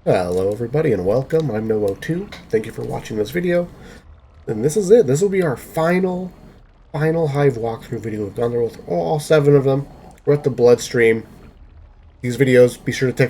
Hello everybody and welcome. I'm Nomo2. Thank you for watching this video. And this is it. This will be our final Hive walkthrough video. We've gone through all 7 of them. We're at the bloodstream. These videos, be sure to check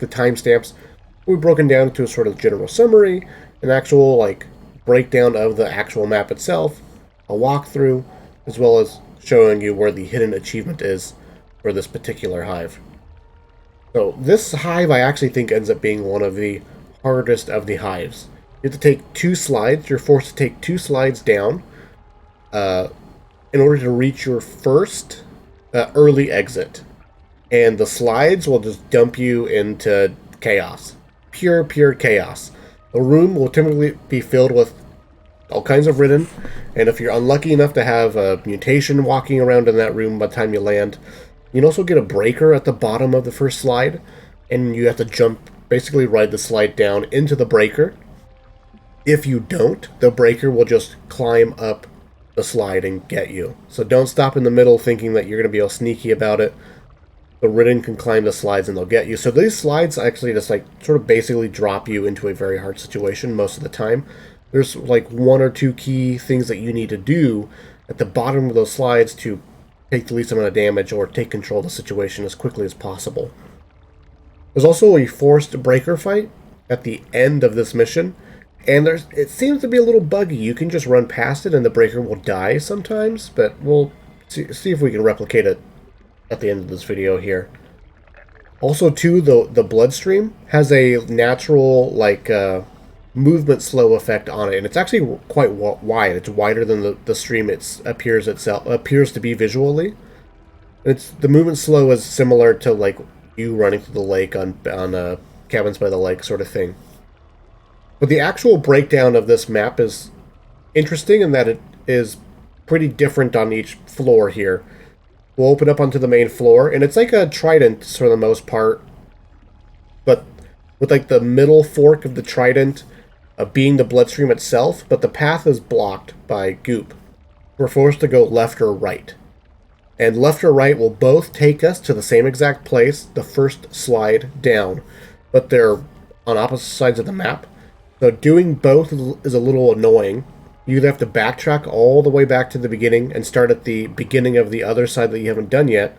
the timestamps. We've broken down into a sort of general summary, an actual breakdown of the actual map itself, a walkthrough, as well as showing you where the hidden achievement is for this particular hive. So this hive I actually think ends up being one of the hardest of the hives. You have to take 2 slides. You're forced to take 2 slides down in order to reach your first early exit. And the slides will just dump you into chaos. Pure chaos. The room will typically be filled with all kinds of ridden, and if you're unlucky enough to have a mutation walking around in that room by the time you land, you can also get a breaker at the bottom of the first slide, and you have to jump, basically ride the slide down into the breaker. If you don't, the breaker will just climb up the slide and get you. So don't stop in the middle thinking that you're going to be all sneaky about it. The ridden can climb the slides and they'll get you. So these slides actually just sort of basically drop you into a very hard situation most of the time. There's 1 or 2 key things that you need to do at the bottom of those slides to take the least amount of damage or take control of the situation as quickly as possible. There's also a forced breaker fight at the end of this mission, and it seems to be a little buggy. You can just run past it and the breaker will die sometimes, but we'll see if we can replicate it at the end of this video here. Also, too, the bloodstream has a natural movement slow effect on it, and it's actually quite wide. It's wider than the stream appears to be visually. The movement slow is similar to you running through the lake on Cabins by the Lake sort of thing. But the actual breakdown of this map is interesting in that it is pretty different on each floor here. We'll open up onto the main floor, and it's like a trident for the most part, but with the middle fork of the trident being the bloodstream itself, but the path is blocked by goop. We're forced to go left or right. And left or right will both take us to the same exact place, the first slide down, but they're on opposite sides of the map. So doing both is a little annoying. You either have to backtrack all the way back to the beginning and start at the beginning of the other side that you haven't done yet,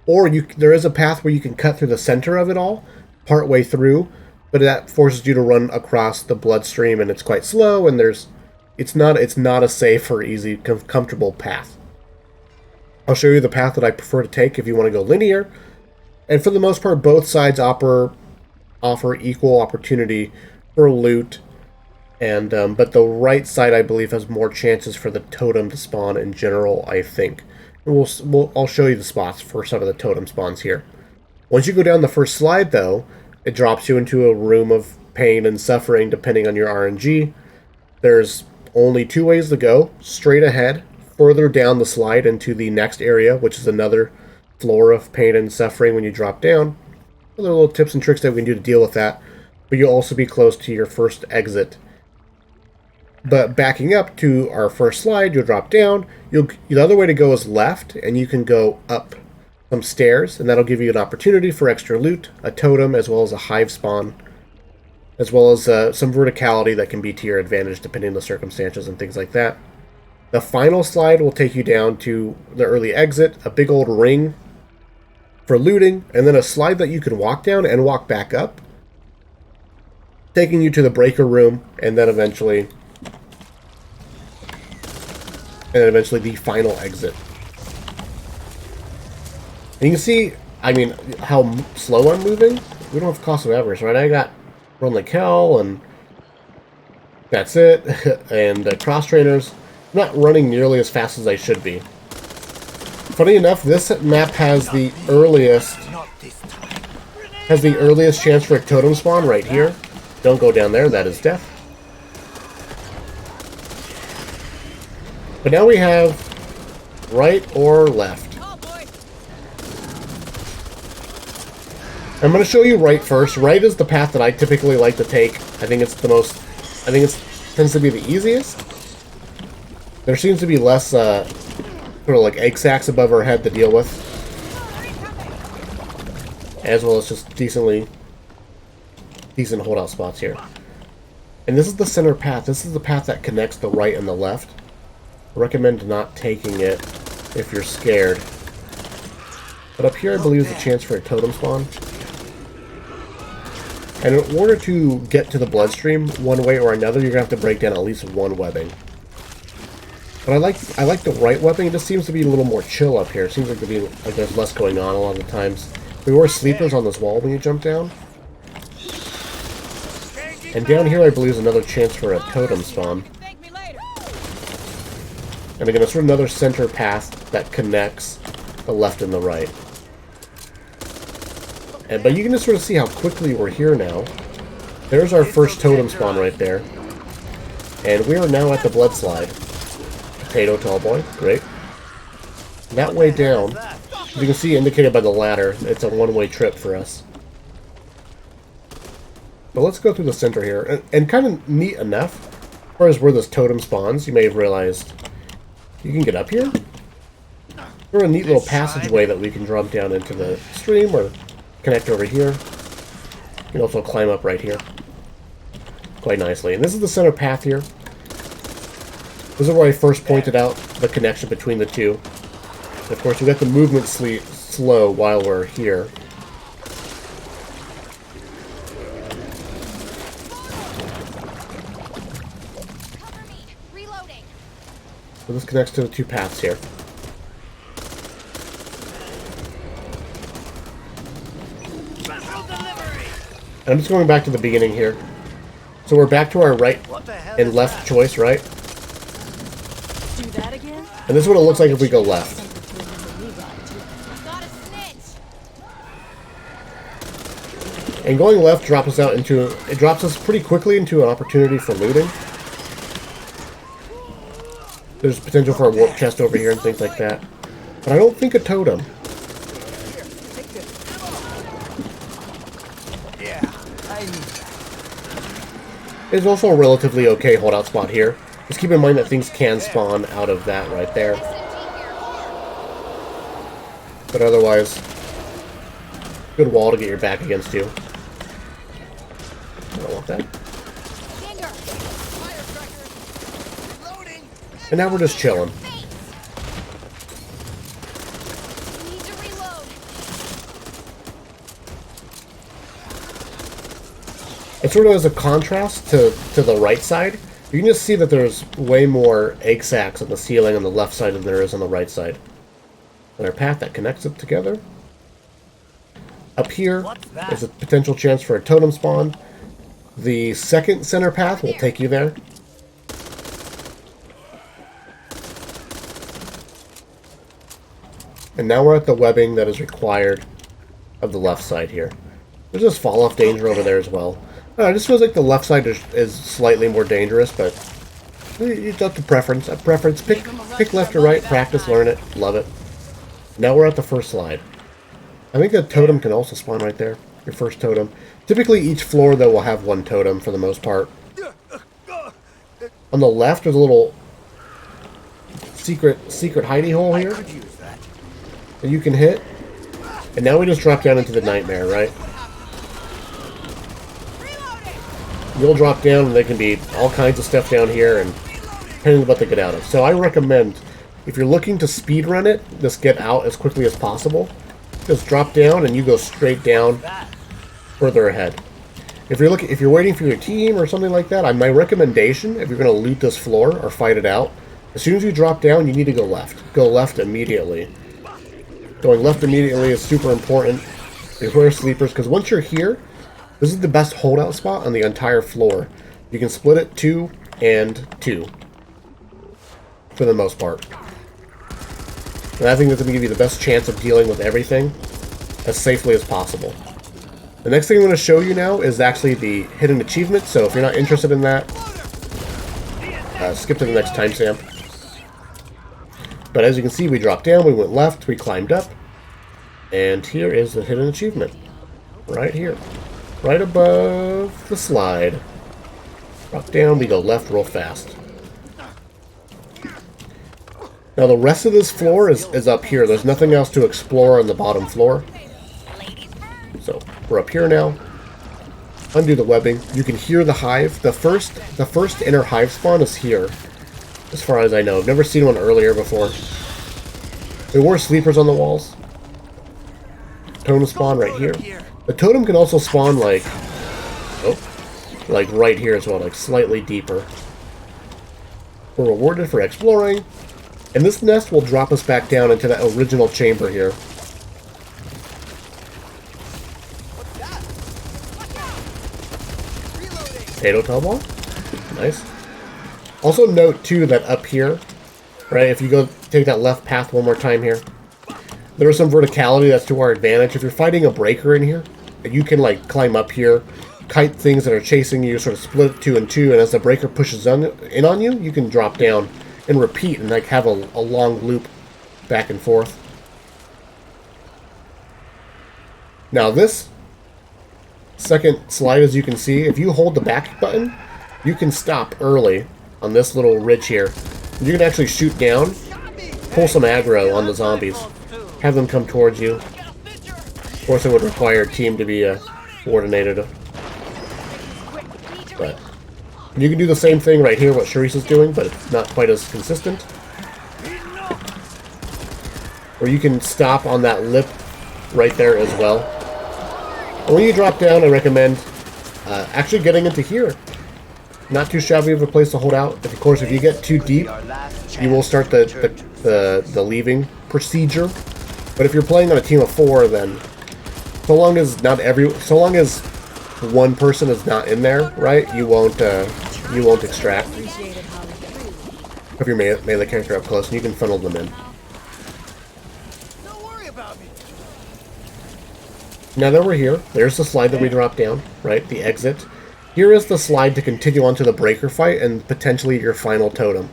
or there is a path where you can cut through the center of it all, part way through, but that forces you to run across the bloodstream, and it's quite slow, and it's not a safe or easy, comfortable path. I'll show you the path that I prefer to take if you want to go linear, and for the most part, both sides offer equal opportunity for loot, and but the right side, I believe, has more chances for the totem to spawn in general, I think. And I'll show you the spots for some of the totem spawns here. Once you go down the first slide, though, it drops you into a room of pain and suffering, depending on your RNG. There's only 2 ways to go. Straight ahead, further down the slide into the next area, which is another floor of pain and suffering when you drop down. Other little tips and tricks that we can do to deal with that. But you'll also be close to your first exit. But backing up to our first slide, you'll drop down. The other way to go is left, and you can go up some stairs, and that'll give you an opportunity for extra loot, a totem, as well as a hive spawn, as well as some verticality that can be to your advantage depending on the circumstances and things like that. The final slide will take you down to the early exit, a big old ring for looting, and then a slide that you can walk down and walk back up, taking you to the breaker room, and then eventually the final exit. And you can see, how slow I'm moving. We don't have Cost of Avarice, right? I got Run Like Hell, and that's it. And cross trainers. I'm not running nearly as fast as I should be. Funny enough, this map has the earliest chance for a totem spawn right here. Don't go down there, that is death. But now we have right or left. I'm going to show you right first. Right is the path that I typically like to take. I think it tends to be the easiest. There seems to be less sort of egg sacs above our head to deal with. as well as just decently decent holdout spots here. And this is the center path. This is the path that connects the right and the left. I recommend not taking it if you're scared. But up here I believe is a chance for a totem spawn. And in order to get to the bloodstream one way or another, you're going to have to break down at least one webbing. But I like the right webbing. It just seems to be a little more chill up here. It seems like there's less going on a lot of the times. There were sleepers on this wall when you jump down. And down here I believe is another chance for a totem spawn. And again, it's sort of another center path that connects the left and the right. But you can just sort of see how quickly we're here now. There's our first totem spawn right there. And we are now at the blood slide. Potato tall boy, great. That way down, as you can see indicated by the ladder, it's a one-way trip for us. But let's go through the center here. And kind of neat enough, as far as where this totem spawns, you may have realized you can get up here. There's a neat little passageway that we can drop down into the stream or connect over here. You can also climb up right here quite nicely. And this is the center path here. This is where I first pointed out the connection between the two. And of course, we got the movement slow while we're here. So this connects to the two paths here. And I'm just going back to the beginning here. So we're back to our right and left choice, right? Do that again? And this is what it looks like if we go left. And going left drops us pretty quickly into an opportunity for looting. There's potential for a warp chest over here and things like that. But I don't think a totem. It's also a relatively okay holdout spot here. Just keep in mind that things can spawn out of that right there. But otherwise, good wall to get your back against you. I don't want that. And now we're just chilling. It's sort of as a contrast to the right side. You can just see that there's way more egg sacs on the ceiling on the left side than there is on the right side. And our path that connects it together. Up here is a potential chance for a totem spawn. The second center path will take you there. And now we're at the webbing that is required of the left side here. There's just fall-off danger over there as well. It just feels like the left side is slightly more dangerous, but it's up to preference. Pick left or right, practice, learn it, love it. Now we're at the first slide. I think a totem can also spawn right there, your first totem. Typically each floor, though, will have one totem for the most part. On the left, there's a little secret hidey hole here that you can hit. And now we just drop down into the nightmare, right? You'll drop down and there can be all kinds of stuff down here and depending on what they get out of. So I recommend, if you're looking to speed run it, just get out as quickly as possible. Just drop down and you go straight down further ahead. If you're waiting for your team or something like that, my recommendation, if you're going to loot this floor or fight it out, as soon as you drop down, you need to go left. Go left immediately. Going left immediately is super important. Beware sleepers, because once you're here, this is the best holdout spot on the entire floor. You can split it 2 and 2. For the most part. And I think that's going to give you the best chance of dealing with everything as safely as possible. The next thing I'm going to show you now is actually the hidden achievement, so if you're not interested in that, skip to the next timestamp. But as you can see, we dropped down, we went left, we climbed up, and here is the hidden achievement. Right here. Right above the slide. Drop down, we go left real fast. Now the rest of this floor is up here. There's nothing else to explore on the bottom floor. So, we're up here now. undo the webbing. You can hear the hive. The first inner hive spawn is here, as far as I know. I've never seen one earlier before. There were sleepers on the walls. Totem spawn right here. The totem can also spawn like, like right here as well, like slightly deeper. We're rewarded for exploring, and this nest will drop us back down into that original chamber here. Potato towel. Nice. Also note too that up here, right, if you go take that left path one more time here, there is some verticality that's to our advantage. If you're fighting a breaker in here, you can like climb up here, kite things that are chasing you, sort of split it 2 and 2, and as the breaker pushes in on you, you can drop down and repeat and like have a long loop back and forth. Now this second slide, as you can see, if you hold the back button, you can stop early on this little ridge here. You can actually shoot down, pull some aggro on the zombies, have them come towards you. Of course, it would require a team to be coordinated. But you can do the same thing right here, what Sharice's doing, but it's not quite as consistent. Or you can stop on that lip right there as well. And when you drop down, I recommend actually getting into here. Not too shabby of a place to hold out. Of course, if you get too deep, you will start the leaving procedure. But if you're playing on a team of 4, then so long as one person is not in there, right? You won't extract. If you're melee character up close, and you can funnel them in. Now that we're here, there's the slide that we dropped down, right? The exit. Here is the slide to continue onto the breaker fight and potentially your final totem.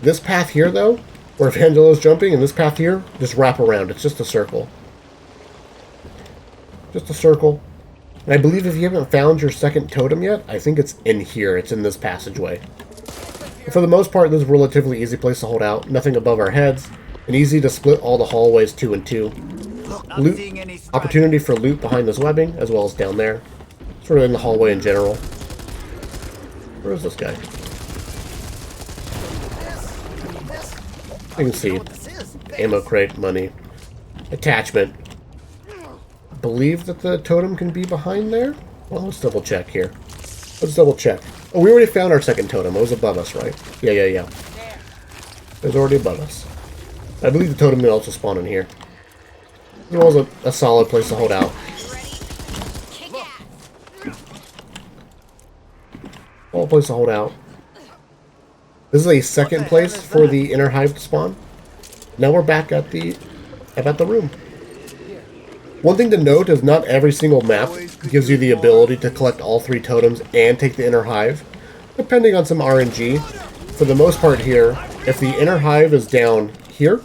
This path here, though, where Evangelo's jumping, and this path here, just wrap around. It's just a circle. Just a circle. And I believe if you haven't found your second totem yet, I think it's in here. It's in this passageway. But for the most part, this is a relatively easy place to hold out. Nothing above our heads. And easy to split all the hallways 2 and 2. Loot, opportunity for loot behind this webbing, as well as down there. Sort of in the hallway in general. Where is this guy? You can see. Ammo crate, money. Attachment. I believe that the totem can be behind there? Well, let's double check here. Let's double check. Oh, we already found our second totem. It was above us, right? Yeah. It was already above us. I believe the totem can also spawn in here. It was a solid place to hold out. Solid place to hold out. This is a second place for the inner hive to spawn. Now we're back at the room. One thing to note is not every single map gives you the ability to collect all 3 totems and take the inner hive, depending on some RNG. For the most part here, if the inner hive is down here,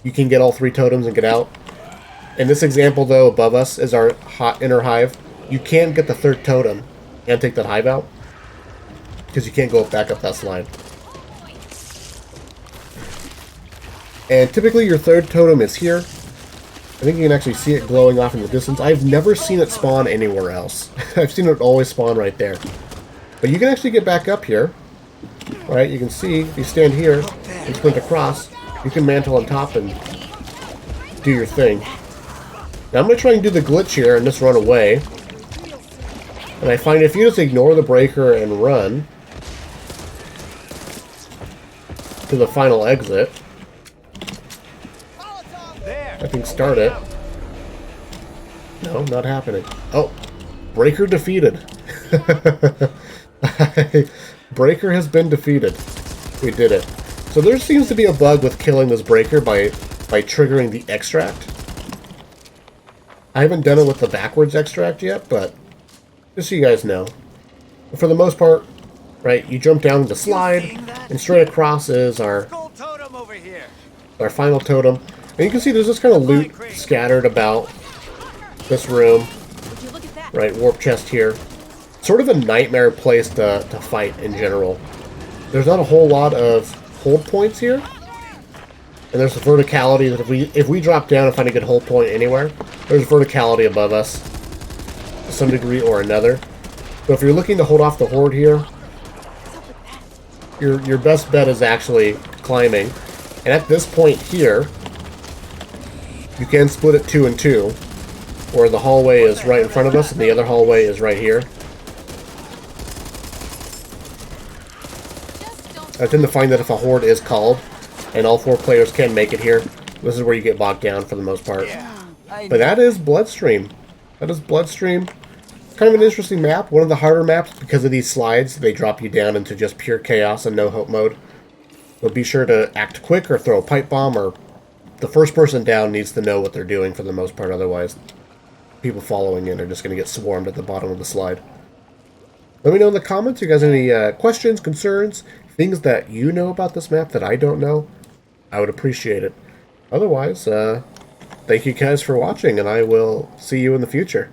you can get all 3 totems and get out. In this example, though, above us is our hot inner hive. You can't get the 3rd totem and take that hive out, because you can't go back up that slide. And typically your 3rd totem is here. I think you can actually see it glowing off in the distance. I've never seen it spawn anywhere else. I've seen it always spawn right there. But you can actually get back up here. Right, you can see, if you stand here and sprint across, you can mantle on top and do your thing. Now I'm going to try and do the glitch here and just run away. And I find if you just ignore the breaker and run to the final exit, I think start it. No, not happening. Oh, breaker defeated. Breaker has been defeated. We did it. So there seems to be a bug with killing this breaker by triggering the extract. I haven't done it with the backwards extract yet, but just so you guys know. But for the most part, right, you jump down the slide, and straight across is our final totem. And you can see there's this kind of loot scattered about this room. Right, warp chest here. Sort of a nightmare place to fight in general. There's not a whole lot of hold points here. And there's the verticality that if we drop down and find a good hold point anywhere, there's verticality above us to some degree or another. So if you're looking to hold off the horde here, your best bet is actually climbing. And at this point here, you can split it 2 and 2, where the hallway is right in front of us and the other hallway is right here. I tend to find that if a horde is called and all 4 players can make it here, this is where you get bogged down for the most part. But that is Bloodstream. That is Bloodstream. Kind of an interesting map. One of the harder maps because of these slides. They drop you down into just pure chaos and no hope mode. So be sure to act quick or throw a pipe bomb, or the first person down needs to know what they're doing for the most part. Otherwise, people following in are just going to get swarmed at the bottom of the slide. Let me know in the comments if you guys have any questions, concerns, things that you know about this map that I don't know. I would appreciate it. Otherwise, thank you guys for watching, and I will see you in the future.